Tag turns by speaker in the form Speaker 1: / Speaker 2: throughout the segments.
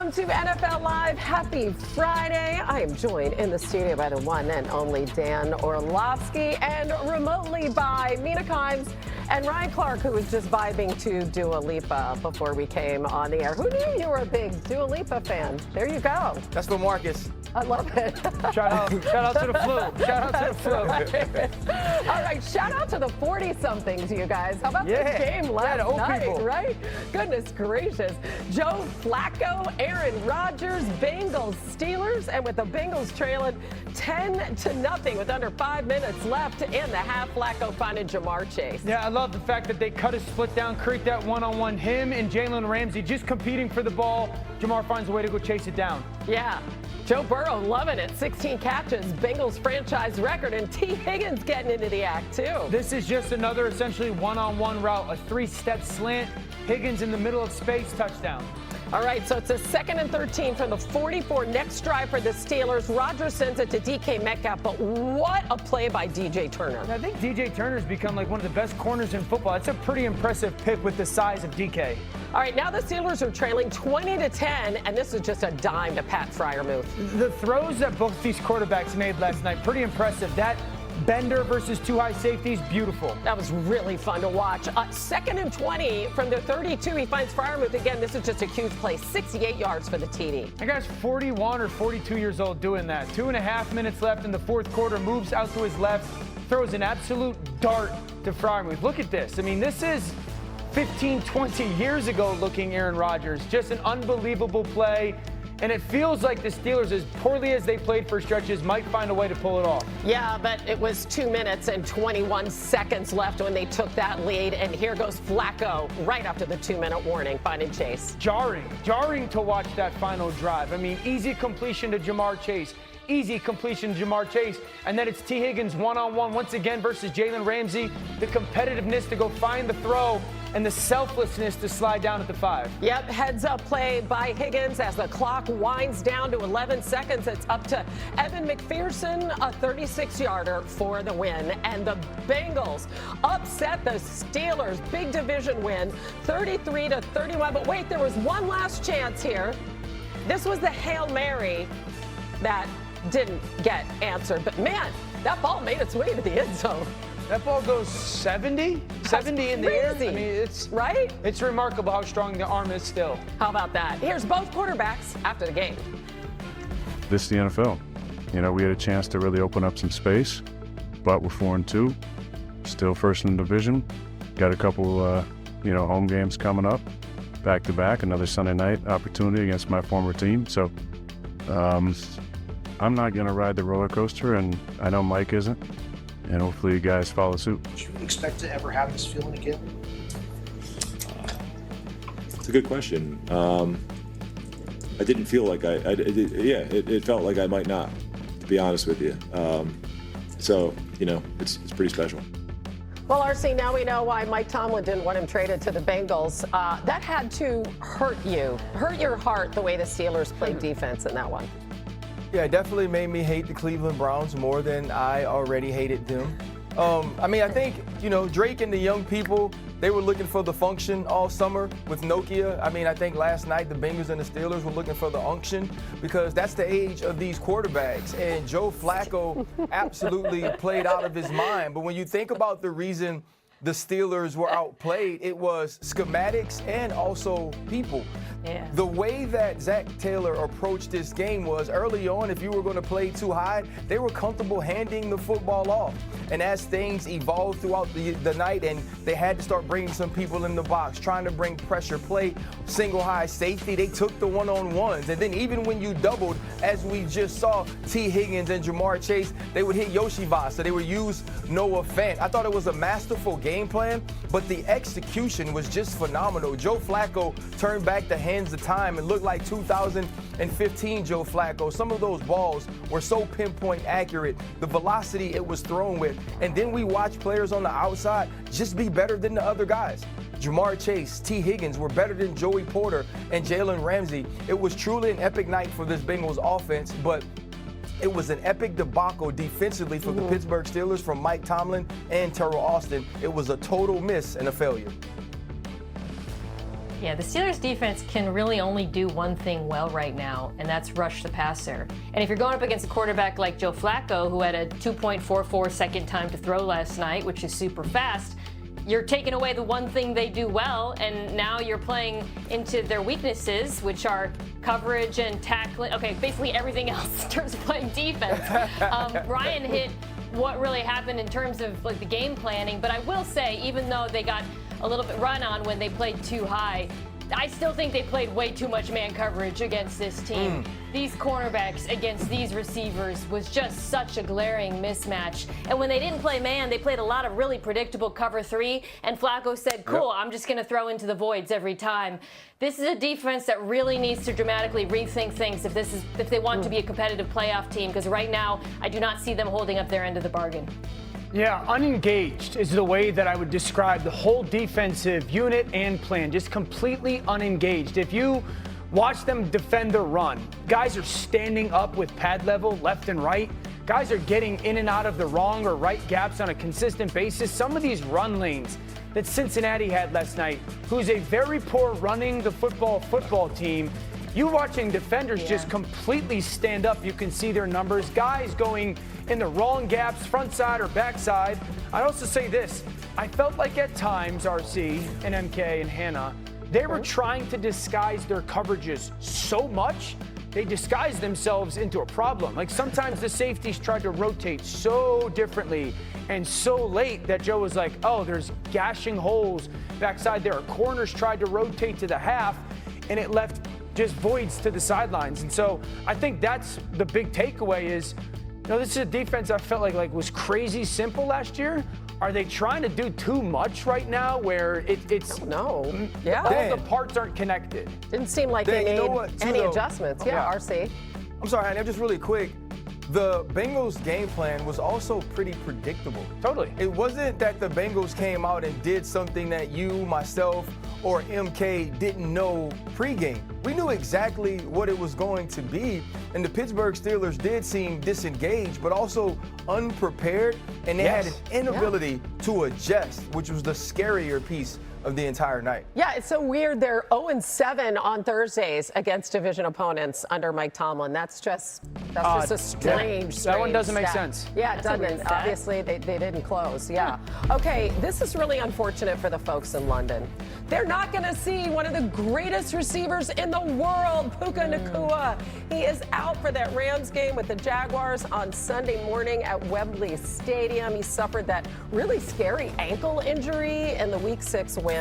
Speaker 1: Welcome to NFL Live. Happy Friday. I am joined in the studio by the one and only Dan Orlovsky and remotely by Mina Kimes and Ryan Clark, who was just vibing to Dua Lipa before we came on the air. Who knew you were a big Dua Lipa fan? There you go.
Speaker 2: That's for Marcus.
Speaker 1: I love it.
Speaker 2: Shout out to the flu. Shout out to the flu.
Speaker 1: All right, shout out to the 40-somethings, you guys. How about this game last night,
Speaker 2: people.
Speaker 1: right? Goodness gracious. Joe Flacco, Aaron Rodgers, Bengals, Steelers, and with the Bengals trailing 10-0 with under 5 minutes left in the half, Flacco finding Jamar Chase.
Speaker 2: Yeah, I love the fact that they cut his split down, create that one-on-one. Him and Jalen Ramsey just competing for the ball. Jamar finds a way to go chase it down.
Speaker 1: Yeah. Joe Burrow loving it. 16 catches, Bengals franchise record, and T. Higgins getting into the act, too.
Speaker 2: This is just another essentially one-on-one route, a three-step slant. Higgins in the middle of space, touchdown.
Speaker 1: All right, so it's a 2nd and 13 from the 44. Next drive for the Steelers. Rodgers sends it to DK Metcalf, but what a play by DJ Turner.
Speaker 2: I think DJ Turner's become like one of the best corners in football. That's a pretty impressive pick with the size of DK.
Speaker 1: All right, now the Steelers are trailing 20-10, and this is just a dime to Pat Freiermuth.
Speaker 2: The throws that both these quarterbacks made last night, pretty impressive. That Bender versus two high safeties, beautiful.
Speaker 1: That was really fun to watch. 2nd and 20 from the 32. He finds Freiermuth again. This is just a huge play. 68 yards for the TD.
Speaker 2: That guy's 41 or 42 years old doing that. 2.5 minutes left in the fourth quarter. Moves out to his left. Throws an absolute dart to Freiermuth. Look at this. I mean, this is 15, 20 years ago looking Aaron Rodgers. Just an unbelievable play. And it feels like the Steelers, as poorly as they played for stretches, might find a way to pull it off.
Speaker 1: Yeah, but it was 2 minutes and 21 seconds left when they took that lead. And here goes Flacco right after the 2-minute warning, finding Chase.
Speaker 2: Jarring to watch that final drive. I mean, easy completion to Jamar Chase. Easy completion to Jamar Chase. And then it's T. Higgins one-on-one once again versus Jalen Ramsey. The competitiveness to go find the throw and the selflessness to slide down at the 5.
Speaker 1: Yep, heads-up play by Higgins as the clock winds down to 11 seconds. It's up to Evan McPherson, a 36-yarder for the win. And the Bengals upset the Steelers. Big division win, 33-31. But wait, there was one last chance here. This was the Hail Mary that didn't get answered. But, man, that ball made its way to the end zone.
Speaker 2: That ball goes 70 in the air. I mean, it's
Speaker 1: right.
Speaker 2: It's remarkable how strong the arm is still.
Speaker 1: How about that? Here's both quarterbacks after the game.
Speaker 3: This is the NFL. You know, we had a chance to really open up some space, but we're 4-2, still first in the division. Got a couple, home games coming up, back-to-back. Another Sunday night opportunity against my former team. So, I'm not going to ride the roller coaster, and I know Mike isn't. And hopefully you guys follow suit.
Speaker 4: Do you expect to ever have this feeling again?
Speaker 5: It's a good question. I didn't feel like it felt like I might not, to be honest with you. So, it's pretty special.
Speaker 1: Well, RC, now we know why Mike Tomlin didn't want him traded to the Bengals. That had to hurt your heart, the way the Steelers played defense in that one.
Speaker 6: Yeah, it definitely made me hate the Cleveland Browns more than I already hated them. I think, Drake and the young people, they were looking for the function all summer with Nokia. I think last night the Bengals and the Steelers were looking for the unction because that's the age of these quarterbacks. And Joe Flacco absolutely played out of his mind. But when you think about the reason the Steelers were outplayed, it was schematics and also people.
Speaker 1: Yeah.
Speaker 6: The way that Zach Taylor approached this game was early on, if you were going to play too high, they were comfortable handing the football off. And as things evolved throughout the night and they had to start bringing some people in the box, trying to bring pressure, play single high safety, they took the one-on-ones. And then even when you doubled, as we just saw T. Higgins and Jamar Chase, they would hit Yoshivasa. They would use Noah Fant. I thought it was a masterful game plan, but the execution was just phenomenal. Joe Flacco turned back the hands of time and looked like 2015 Joe Flacco. Some of those balls were so pinpoint accurate, the velocity it was thrown with. And then we watch players on the outside just be better than the other guys. Jamar Chase, T. Higgins were better than Joey Porter and Jalen Ramsey. It was truly an epic night for this Bengals offense, but it was an epic debacle defensively for the Pittsburgh Steelers from Mike Tomlin and Terrell Austin. It was a total miss and a failure.
Speaker 7: Yeah, the Steelers defense can really only do one thing well right now, and that's rush the passer. And if you're going up against a quarterback like Joe Flacco, who had a 2.44 second time to throw last night, which is super fast, you're taking away the one thing they do well, and now you're playing into their weaknesses, which are coverage and tackling. Okay, basically everything else in terms of playing defense. Ryan hit what really happened in terms of like the game planning, but I will say, even though they got a little bit run on when they played too high, I still think they played way too much man coverage against this team. These cornerbacks against these receivers was just such a glaring mismatch. And when they didn't play man, they played a lot of really predictable cover 3, and Flacco said, cool, I'm just going to throw into the voids every time. This is a defense that really needs to dramatically rethink things if they want to be a competitive playoff team, because right now I do not see them holding up their end of the bargain.
Speaker 2: Yeah, unengaged is the way that I would describe the whole defensive unit and plan. Just completely unengaged. If you watch them defend the run, guys are standing up with pad level left and right. Guys are getting in and out of the wrong or right gaps on a consistent basis. Some of these run lanes that Cincinnati had last night, who's a very poor running the football team, you watching defenders just completely stand up. You can see their numbers. Guys going in the wrong gaps, front side or back side. I'd also say this. I felt like at times, RC and MK and Hannah, they were trying to disguise their coverages so much, they disguised themselves into a problem. Like sometimes the safeties tried to rotate so differently and so late that Joe was like, oh, there's gashing holes backside there. Corners tried to rotate to the half, and it left just voids to the sidelines. And so I think that's the big takeaway is, you know, this is a defense I felt like was crazy simple last year. Are they trying to do too much right now where it's
Speaker 1: No. Yeah.
Speaker 2: all the parts aren't connected?
Speaker 1: Didn't seem like
Speaker 6: Dan,
Speaker 1: they
Speaker 6: you know
Speaker 1: made
Speaker 6: what, too,
Speaker 1: any
Speaker 6: though?
Speaker 1: adjustments. Yeah, RC.
Speaker 6: I'm sorry, Hannah, just really quick. The Bengals game plan was also pretty predictable.
Speaker 2: Totally.
Speaker 6: It wasn't that the Bengals came out and did something that you, myself, or MK didn't know pregame. We knew exactly what it was going to be, and the Pittsburgh Steelers did seem disengaged, but also unprepared, and they had an inability to adjust, which was the scarier piece of the entire night.
Speaker 1: Yeah, it's so weird. They're 0-7 on Thursdays against division opponents under Mike Tomlin. That's just a strange
Speaker 2: That one doesn't make
Speaker 1: stat.
Speaker 2: sense.
Speaker 1: Yeah, it
Speaker 7: That's a weird
Speaker 1: doesn't.
Speaker 7: stat.
Speaker 1: Obviously, they didn't close. Yeah. Okay, this is really unfortunate for the folks in London. They're not going to see one of the greatest receivers in the world, Puka Nacua. He is out for that Rams game with the Jaguars on Sunday morning at Wembley Stadium. He suffered that really scary ankle injury in the Week 6 win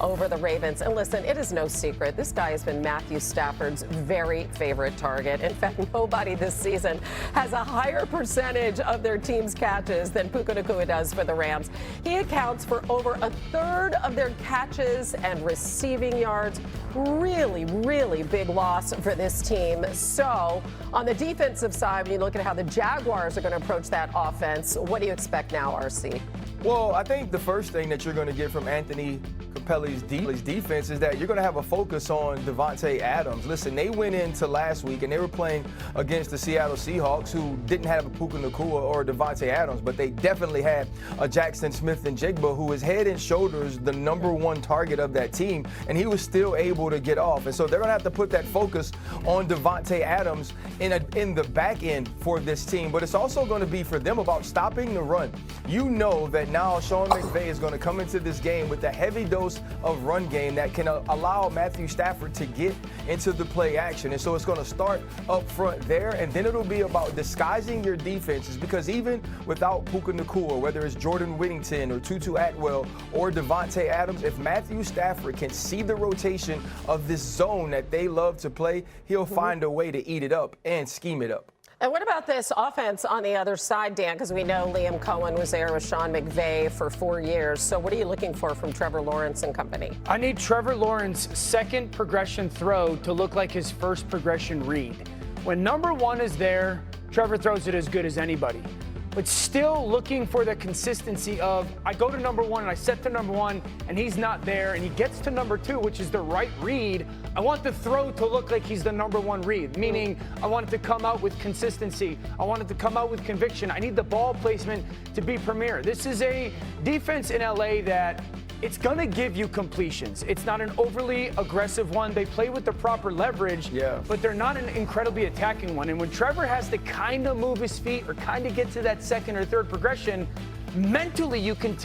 Speaker 1: over the Ravens. And listen, it is no secret. This guy has been Matthew Stafford's very favorite target. In fact, nobody this season has a higher percentage of their team's catches than Puka Nacua does for the Rams. He accounts for over a third of their catches and receiving yards. Really, really big loss for this team. So on the defensive side, when you look at how the Jaguars are going to approach that offense, what do you expect now, RC?
Speaker 6: Well, I think the first thing that you're going to get from Anthony Capelli's defense is that you're going to have a focus on Devontae Adams. Listen, they went into last week and they were playing against the Seattle Seahawks, who didn't have a Puka Nacua or Devontae Adams, but they definitely had a Jackson Smith-Njigba, who is head and shoulders the #1 target of that team, and he was still able to get off. And so they're going to have to put that focus on Devontae Adams in the back end for this team. But it's also going to be for them about stopping the run. You know that now Sean McVay is going to come into this game with a heavy dose of run game that can allow Matthew Stafford to get into the play action. And so it's going to start up front there, and then it'll be about disguising your defenses, because even without Puka Nacua, whether it's Jordan Whittington or Tutu Atwell or Devontae Adams, if Matthew Stafford can see the rotation of this zone that they love to play, he'll find a way to eat it up and scheme it up.
Speaker 1: And what about this offense on the other side, Dan? Because we know Liam Cohen was there with Sean McVay for 4 years. So what are you looking for from Trevor Lawrence and company?
Speaker 2: I need Trevor Lawrence's second progression throw to look like his first progression read. When #1 is there, Trevor throws it as good as anybody. But still looking for the consistency of, I go to #1 and I set to #1 and he's not there and he gets to #2, which is the right read. I want the throw to look like he's the #1 read, meaning I want it to come out with consistency. I want it to come out with conviction. I need the ball placement to be premier. This is a defense in LA that it's going to give you completions. It's not an overly aggressive one. They play with the proper leverage, but they're not an incredibly attacking one. And when Trevor has to kind of move his feet or kind of get to that second or third progression, mentally you can tell.